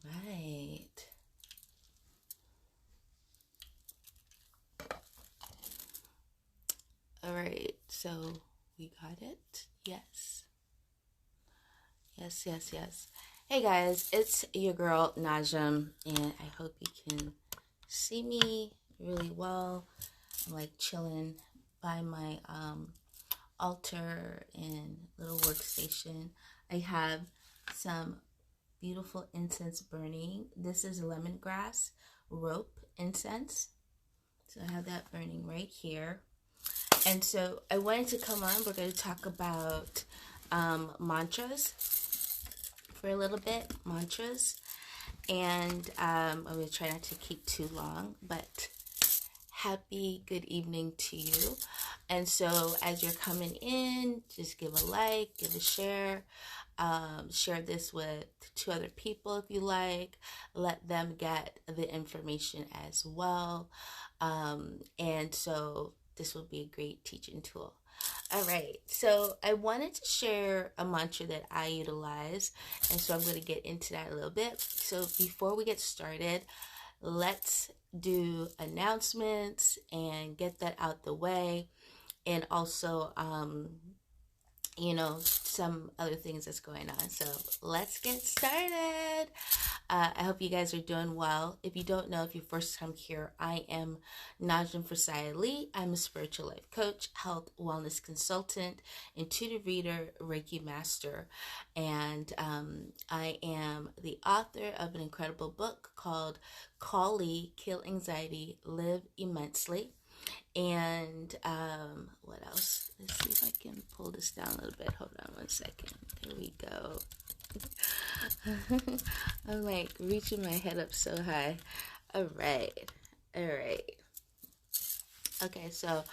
right. All right, so we got it. Yes. Yes, yes, yes. Hey guys, it's your girl Najaam, and I hope you can see me really well. I'm like chilling by my altar and little workstation. I have some beautiful incense burning. This is lemongrass rope incense. So I have that burning right here. And so I wanted to come on. We're going to talk about mantras for a little bit. Mantras. And I'm going to try not to keep too long, but happy good evening to you. And so as you're coming in, just give a like, give a share. Share this with 2 other people if you like. Let them get the information as well. And so this will be a great teaching tool. All right, so I wanted to share a mantra that I utilize, and so I'm going to get into that a little bit. So before we get started, let's do announcements and get that out the way, and also some other things that's going on. So let's get started. I hope you guys are doing well. If you don't know, if you're first time here, I am Najaam Phrsia Lee. I'm a spiritual life coach, health wellness consultant, intuitive reader, Reiki master, and I am the author of an incredible book called K.A.L.I, Kill Anxiety, Live Immensely. And what else? Let's see if I can pull this down a little bit. Hold on one second. There we go. I'm like reaching my head up so high. All right. Okay, so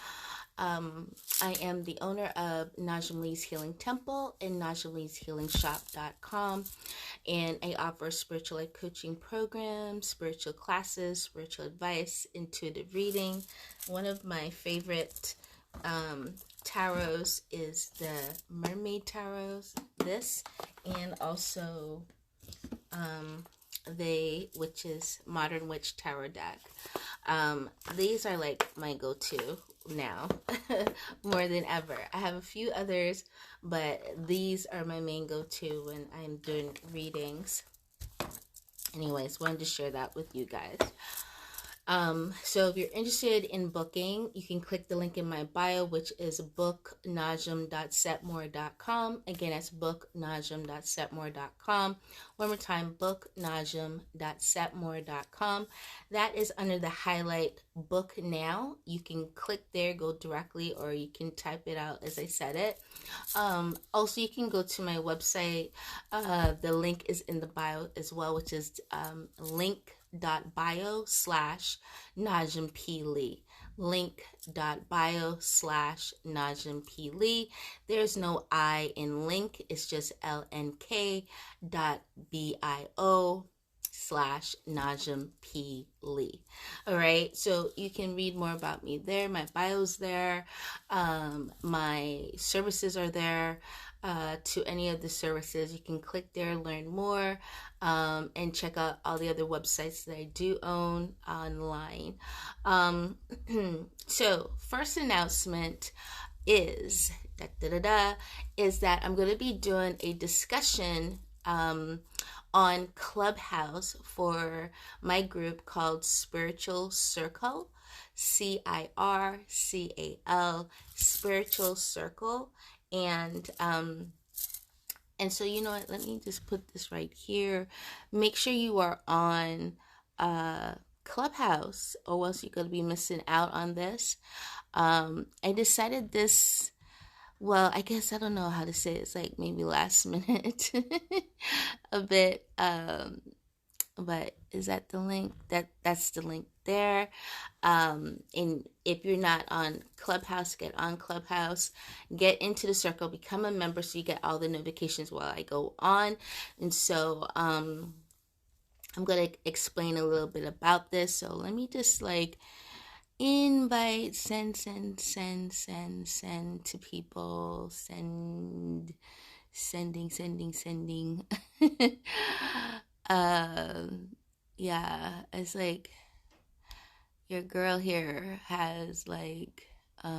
I am the owner of Najaam Lee's Healing Temple and NajaamLee'sHealingShop.com, and I offer spiritual life coaching programs, spiritual classes, spiritual advice, intuitive reading. One of my favorite tarots is the Mermaid Tarots, this, and also which is Modern Witch Tarot deck. These are like my go-to now more than ever. I have a few others, but these are my main go-to when I'm doing readings. Anyways, wanted to share that with you guys. So if you're interested in booking, you can click the link in my bio, which is booknajaam.setmore.com. Again, that's booknajaam.setmore.com. One more time, booknajaam.setmore.com. That is under the highlight book now. You can click there, go directly, or you can type it out as I said it. Also, you can go to my website. The link is in the bio as well, which is link.bio/Najaam P. Lee. Link.bio/Najaam P. Lee. There's no I in link. It's just lnk.bio/Najaam P. Lee. All right, so you can read more about me there. My bio's there. My services are there. To any of the services, you can click there, learn more, and check out all the other websites that I do own online. So first announcement is that I'm going to be doing a discussion on Clubhouse for my group called Spiritual Circle, CIRCAL, Spiritual Circle. And so, you know what, let me just put this right here. Make sure you are on Clubhouse, or else you're going to be missing out on this. I decided this, well, I guess I don't know how to say it. It's like maybe last minute a bit, but is that the link? That's the link there. And if you're not on Clubhouse, get on Clubhouse, get into the circle, become a member so you get all the notifications while I go on. And so I'm going to explain a little bit about this. So let me just like invite, send to people, sending. Yeah, it's like your girl here has like, so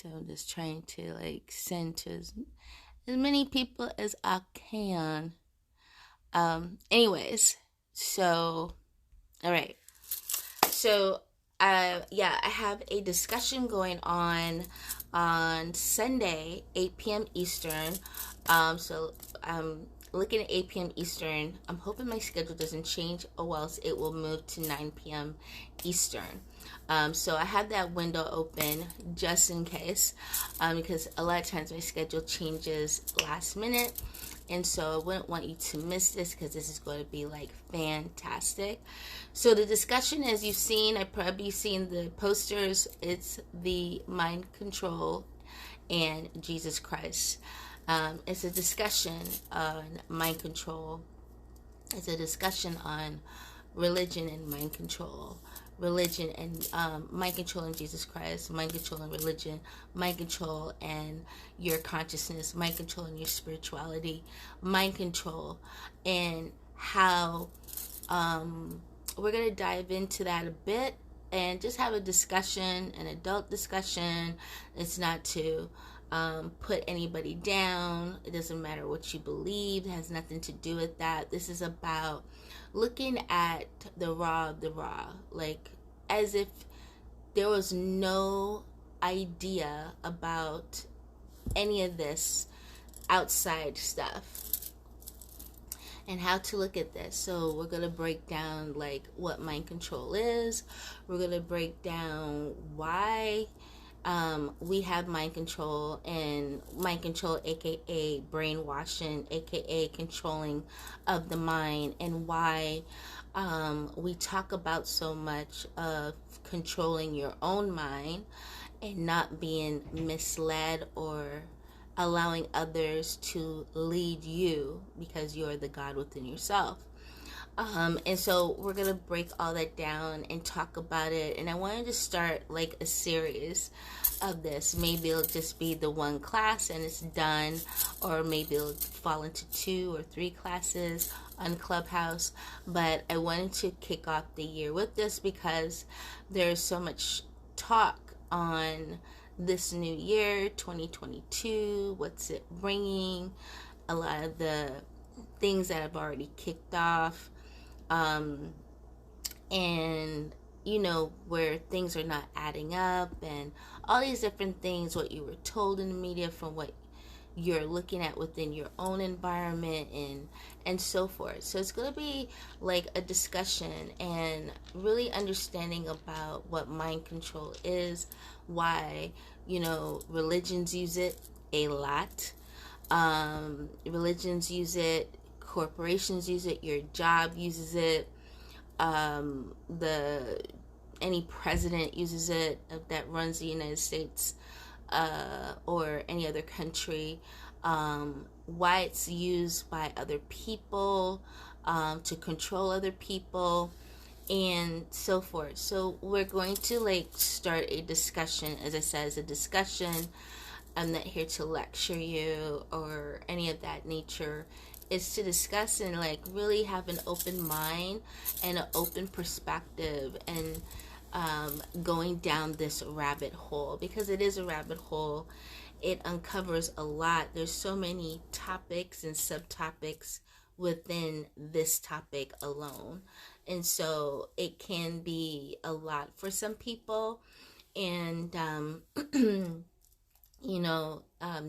I'm just trying to like send to as many people as I can. Anyways, so, all right. So, yeah, I have a discussion going on Sunday, 8 p.m. Eastern. So I'm looking at 8 p.m. Eastern. I'm hoping my schedule doesn't change, or else it will move to 9 p.m. Eastern. So I have that window open just in case, because a lot of times my schedule changes last minute. And so I wouldn't want you to miss this, because this is going to be like fantastic. So the discussion, as you've seen, I've probably seen the posters. It's the mind control and Jesus Christ. It's a discussion on mind control. It's a discussion on religion and mind control. Religion and mind control and Jesus Christ, mind control and religion, mind control and your consciousness, mind control and your spirituality, mind control, and how we're going to dive into that a bit and just have a discussion, an adult discussion. It's not to put anybody down. It doesn't matter what you believe. It has nothing to do with that. This is about looking at the raw of the raw, like as if there was no idea about any of this outside stuff, and how to look at this. So we're going to break down like what mind control is. We're going to break down why we have mind control, and mind control, aka brainwashing, aka controlling of the mind, and why we talk about so much of controlling your own mind and not being misled or allowing others to lead you, because you're the God within yourself. And so we're going to break all that down and talk about it. And I wanted to start like a series of this. Maybe it'll just be the one class and it's done, or maybe it'll fall into 2 or 3 classes on Clubhouse. But I wanted to kick off the year with this, because there's so much talk on this new year, 2022. What's it bringing? A lot of the things that have already kicked off. And where things are not adding up, and all these different things, what you were told in the media from what you're looking at within your own environment, and so forth. So it's going to be like a discussion and really understanding about what mind control is, why religions use it a lot. Religions use it, corporations use it, your job uses it, any president uses it that runs the United States, or any other country, why it's used by other people, to control other people, and so forth. So we're going to like start a discussion. As I said, it's a discussion. I'm not here to lecture you or any of that nature. It's to discuss and like really have an open mind and an open perspective, and going down this rabbit hole, because it is a rabbit hole. It uncovers a lot. There's so many topics and subtopics within this topic alone, and so it can be a lot for some people. And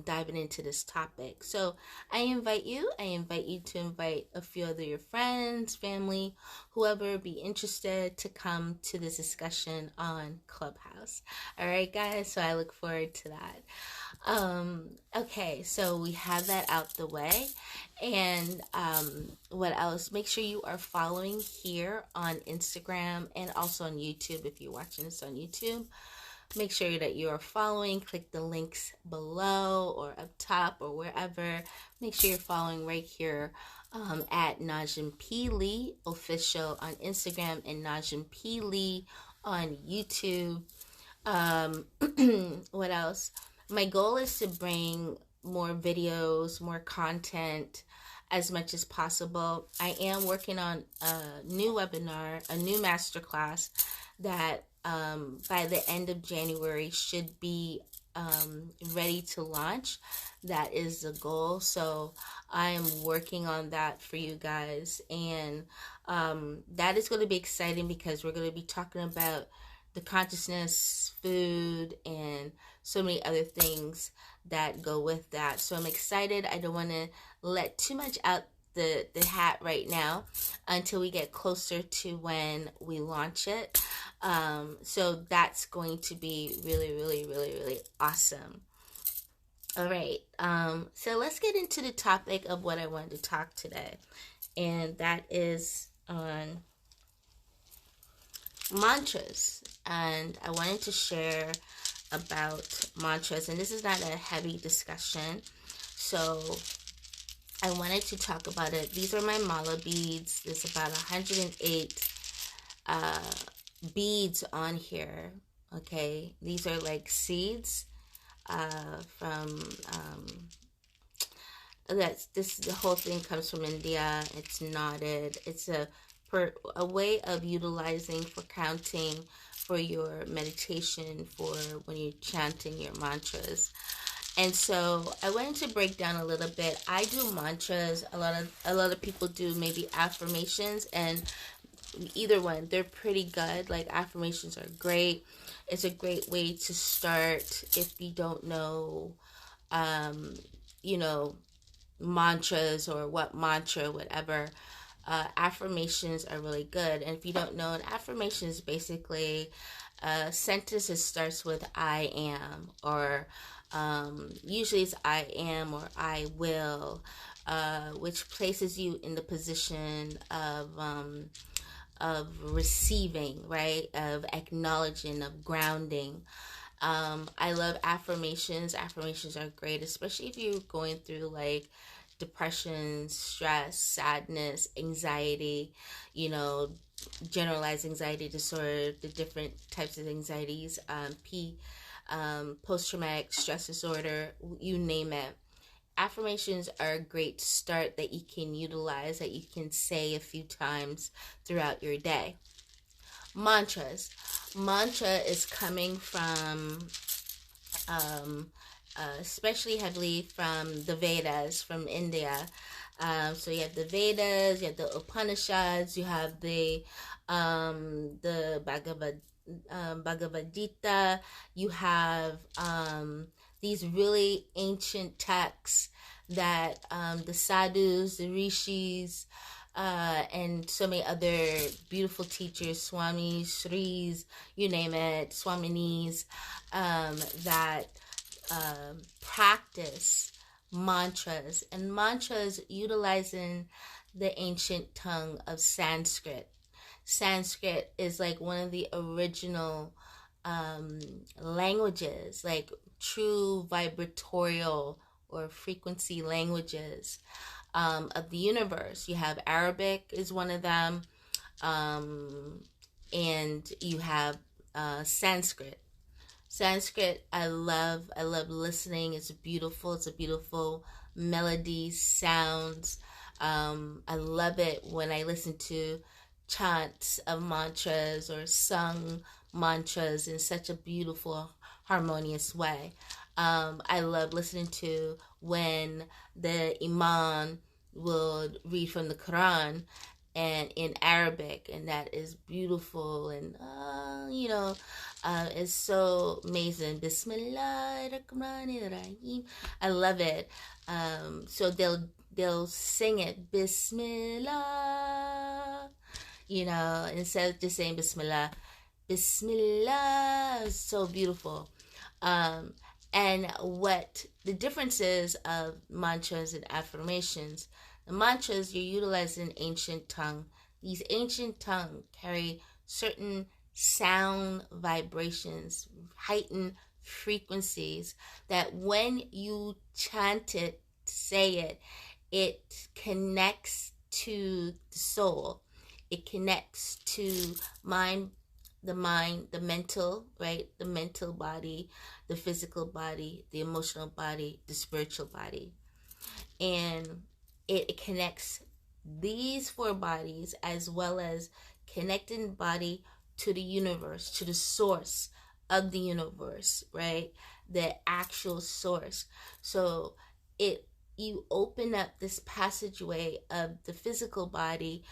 diving into this topic. So I invite you to invite a few other your friends, family, whoever be interested to come to this discussion on Clubhouse. All right, guys. So I look forward to that. Okay, so we have that out the way. And what else? Make sure you are following here on Instagram and also on YouTube if you're watching this on YouTube. Make sure that you are following. Click the links below or up top or wherever. Make sure you're following right here at Najaam P. Lee official on Instagram and Najaam P. Lee on YouTube. What else? My goal is to bring more videos, more content as much as possible. I am working on a new webinar, a new masterclass that by the end of January should be ready to launch. That is the goal. So I am working on that for you guys. And that is going to be exciting because we're going to be talking about the consciousness, food, and so many other things that go with that. So I'm excited. I don't want to let too much out the hat right now until we get closer to when we launch it. So that's going to be really, really, really, really awesome. All right. So let's get into the topic of what I wanted to talk today. And that is on mantras. And I wanted to share about mantras. And this is not a heavy discussion. So I wanted to talk about it. These are my mala beads. There's about 108 beads on here. Okay. These are like seeds from the whole thing comes from India. It's knotted. It's a way of utilizing for counting, for your meditation, for when you're chanting your mantras. And so I wanted to break down a little bit. I do mantras. A lot of people do maybe affirmations, and either one, they're pretty good. Like, affirmations are great. It's a great way to start if you don't know, mantras or what mantra, whatever. Affirmations are really good. And if you don't know, an affirmation is basically a sentence that starts with I am, or usually it's I am or I will, which places you in the position of receiving, right? Of acknowledging, of grounding. I love affirmations. Affirmations are great, especially if you're going through like depression, stress, sadness, anxiety, generalized anxiety disorder, the different types of anxieties, post-traumatic stress disorder, you name it. Affirmations are a great start that you can utilize, that you can say a few times throughout your day. Mantras. Mantra is coming from, especially heavily from the Vedas, from India. So you have the Vedas, you have the Upanishads, you have the Bhagavad Gita, you have these really ancient texts that the sadhus, the rishis, and so many other beautiful teachers, swamis, shris, you name it, swaminis, that practice mantras. And mantras utilizing the ancient tongue of Sanskrit. Sanskrit is like one of the original languages, like true vibratorial or frequency languages of the universe. You have Arabic is one of them, and you have Sanskrit. Sanskrit, I love listening. It's beautiful. It's a beautiful melody, sounds. I love it when I listen to chants of mantras or sung mantras in such a beautiful, harmonious way. I love listening to when the Imam will read from the Quran and in Arabic, and that is beautiful, and it's so amazing. Bismillahirrahmanirrahim. I love it. So they'll sing it Bismillah, instead of just saying Bismillah. Bismillah is so beautiful. And what the difference is of mantras and affirmations. The mantras, you're utilizing ancient tongue. These ancient tongue carry certain sound vibrations, heightened frequencies, that when you chant it, say it, it connects to the soul. It connects to mind, the mind, the mental, right? The mental body, the physical body, the emotional body, the spiritual body. And it connects these four bodies, as well as connecting the body to the universe, to the source of the universe, right? The actual source. So you open up this passageway of the physical body,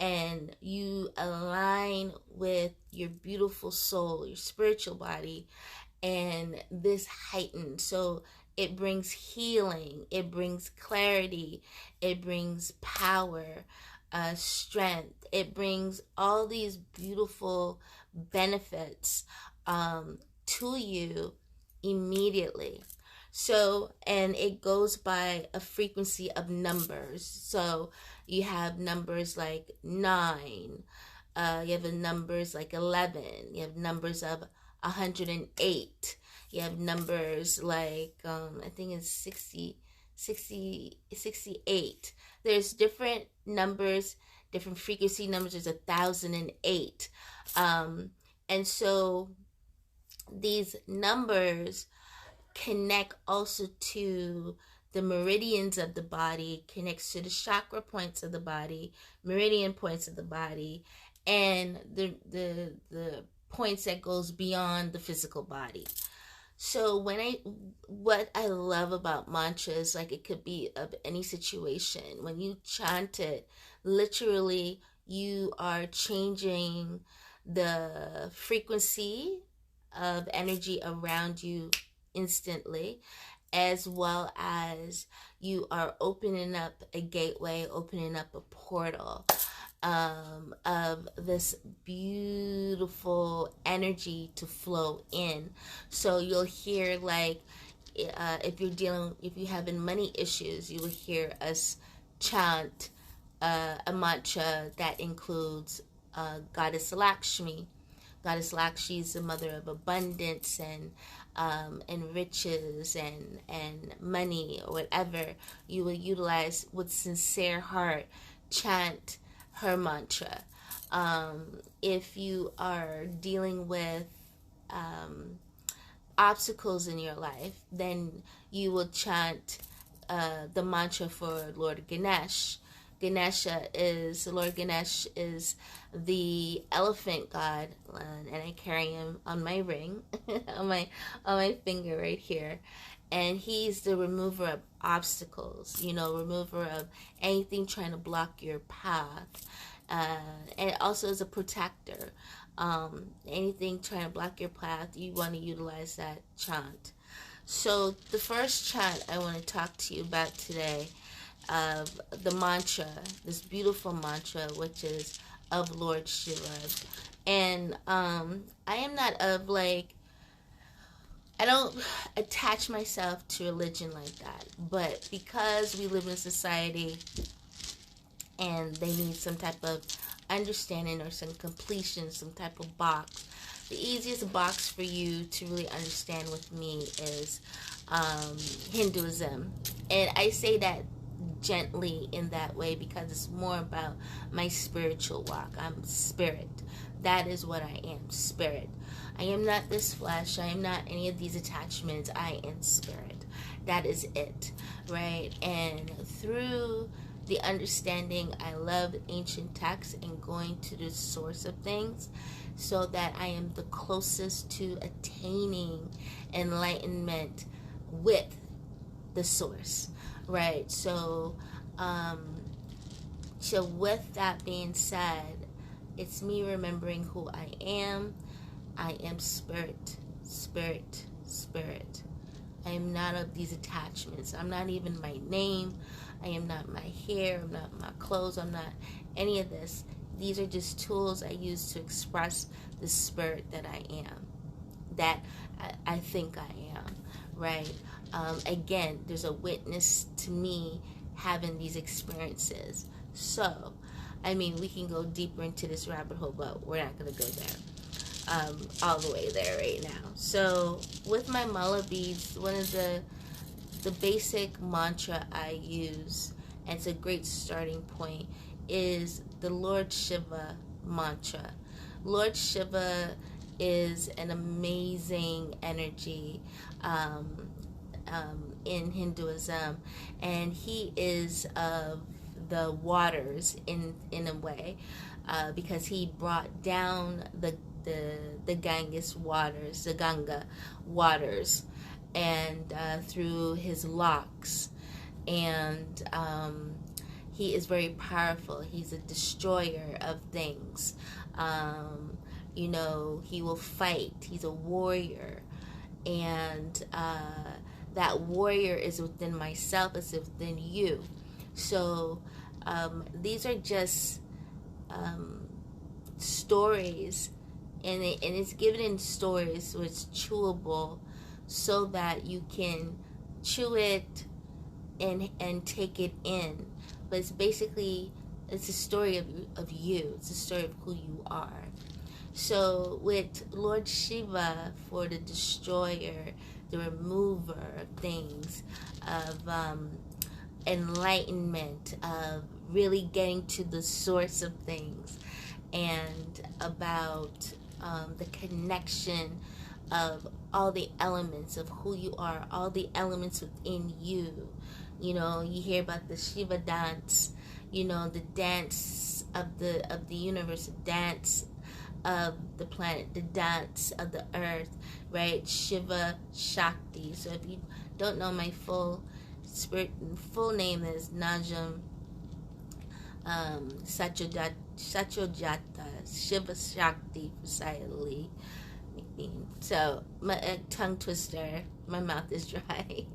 and you align with your beautiful soul, your spiritual body, and this heightens. So it brings healing, it brings clarity, it brings power, strength. It brings all these beautiful benefits to you immediately. So, and it goes by a frequency of numbers. So you have numbers like 9, you have numbers like 11, you have numbers of 108, you have numbers like I think it's 68. There's different numbers, different frequency numbers. There's 1008, and so these numbers connect also to the meridians of the body, connects to the chakra points of the body, meridian points of the body, and the points that goes beyond the physical body. So what I love about mantras, like it could be of any situation, when you chant it, literally you are changing the frequency of energy around you instantly, as well as you are opening up a gateway, opening up a portal of this beautiful energy to flow in. So you'll hear like if you're having money issues, you will hear us chant a mantra that includes Goddess Lakshmi. Goddess Lakshmi is the mother of abundance and riches and money, or whatever you will utilize with sincere heart. Chant her mantra. If you are dealing with obstacles in your life, then you will chant the mantra for Lord Ganesh. Lord Ganesh is the elephant god, and I carry him on my ring, on my finger right here. And he's the remover of obstacles, remover of anything trying to block your path. And also as a protector. Anything trying to block your path, you want to utilize that chant. So the first chant I want to talk to you about today, of the mantra, this beautiful mantra, which is of Lord Shiva. And I am not of I don't attach myself to religion like that, but because we live in a society and they need some type of understanding or some completion, some type of box, the easiest box for you to really understand with me is Hinduism. And I say that gently in that way because it's more about my spiritual walk. I'm spirit. That is what I am, spirit. I am not this flesh. I am not any of these attachments. I am spirit. That is it, right? And through the understanding, I love ancient texts and going to the source of things so that I am the closest to attaining enlightenment with the source, right? So with that being said, it's me remembering who I am. I am spirit, spirit, spirit. I am not of these attachments. I'm not even my name. I am not my hair. I'm not my clothes. I'm not any of this. These are just tools I use to express the spirit that I am, that I think I am, right? Again, there's a witness to me having these experiences. So, I mean, we can go deeper into this rabbit hole, but we're not going to go there. All the way there right now. So with my mala beads, one of the basic mantra I use, and it's a great starting point, is the Lord Shiva mantra. Lord Shiva is an amazing energy in Hinduism, and he is of the waters in a way, because he brought down the Ganges waters, the Ganga waters, and through his locks, and he is very powerful. He's a destroyer of things. He will fight. He's a warrior, and that warrior is within myself, is within you. So these are just stories, and it's given in stories, so it's chewable, so that you can chew it and take it in. But it's a story of you. It's a story of who you are. So with Lord Shiva, for the destroyer, the remover of things, of enlightenment, of really getting to the source of things, and about the connection of all the elements of who you are, all the elements within you. You hear about the Shiva dance, the dance of the universe, the dance of the planet, the dance of the earth, right? Shiva Shakti. So if you don't know, my full name is Najaam Phrsia Shiva Shakti Phrsia Lee. So my tongue twister, my mouth is dry.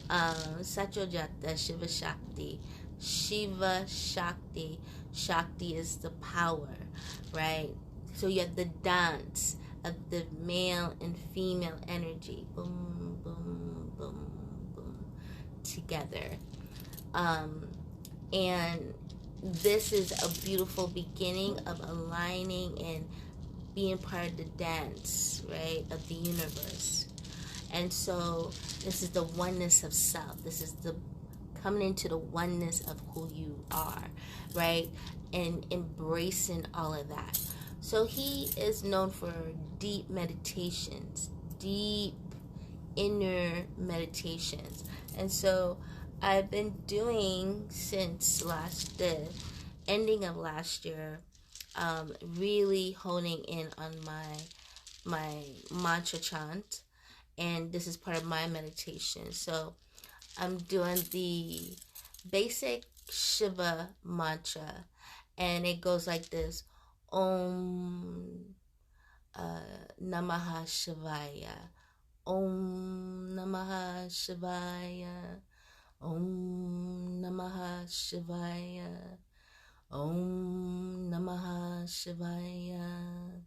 Satyajata Shiva Shakti. Shiva Shakti. Shakti is the power, right? So you have the dance of the male and female energy. Boom, boom, boom, boom. Together. And this is a beautiful beginning of aligning and being part of the dance, right, of the universe. And so this is the oneness of self. This is the coming into the oneness of who you are, right? And embracing all of that. So he is known for deep meditations, deep inner meditations. And so I've been doing since the ending of last year, really honing in on my mantra chant, and this is part of my meditation. So I'm doing the basic Shiva mantra, and it goes like this: Om Namaha Shivaya, Om Namaha Shivaya, Om Namaha Shivaya, Om Namaha Shivaya,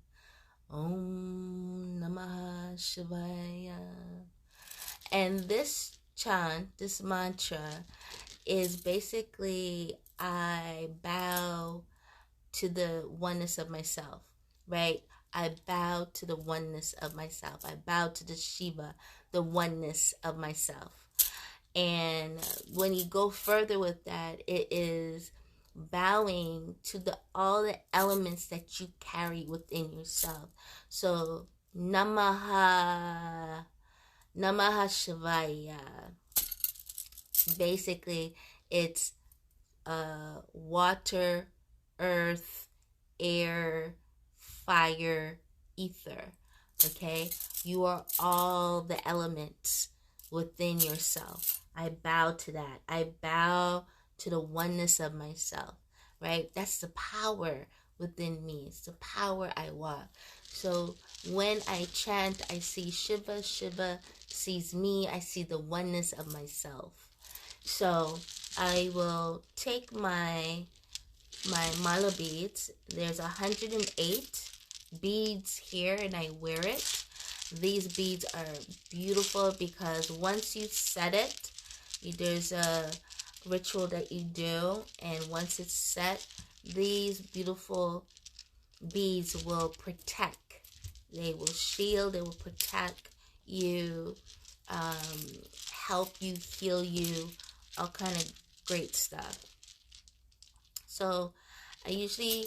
Om Namaha Shivaya. And this chant, this mantra, is basically I bow to the oneness of myself, right? I bow to the oneness of myself. I bow to the Shiva, the oneness of myself. And when you go further with that, it is bowing to all the elements that you carry within yourself. So Namaha Shivaya. Basically, it's water, earth, air, fire, ether. Okay? You are all the elements within yourself. I bow to that. I bow to the oneness of myself, right? That's the power within me. It's the power I walk. So when I chant, I see Shiva. Shiva sees me. I see the oneness of myself. So I will take my mala beads. There's 108 beads here, and I wear it. These beads are beautiful because once you set it, there's a ritual that you do, and once it's set, these beautiful beads will protect. They will shield, they will protect you, help you, heal you, all kind of great stuff. So I usually